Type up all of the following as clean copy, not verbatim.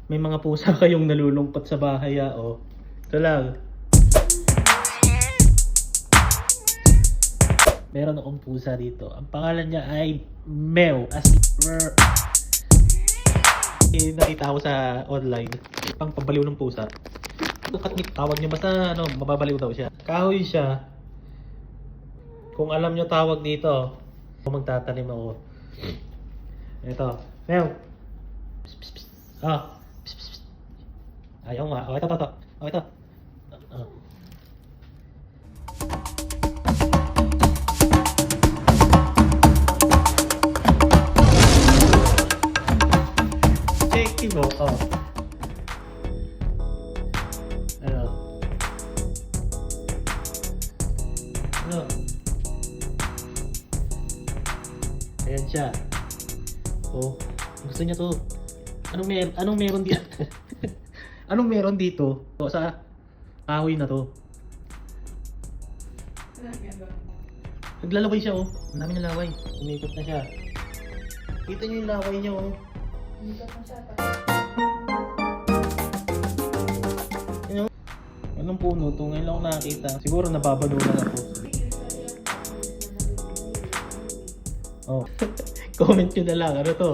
may mga pusa kayong nalulungkot sa bahay, oh. Ito lang. Meron akong pusa dito. Ang pangalan niya ay Mew. Nakita ko sa online. Pang pabaliw ng pusa. Katnip tawag niyo, basta mababaliw daw siya. Kahoy siya. Kung alam niyo tawag dito, magtatanim ako. Ito. Mew. Psst, psst, psst. Psst, psst, psst. Ayaw nga. Okay, ito. Okay, ito. Check mo. Ano? Ayan siya. Gusto niya to. Anong meron dito? Anong meron dito? Sa kahoy na to. Naglalaway siya, oh. Ang dami ng laway. Umikot na siya. Kita niyo yung laway niya, oh. Anong puno to? Ngayon lang ako nakakita. Siguro nababalunan ako. Comment nyo na lang. Ano to?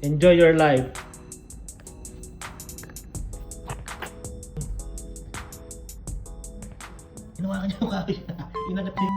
Enjoy your life. Hinawakan niyo yung kahoy. Inanap niyo.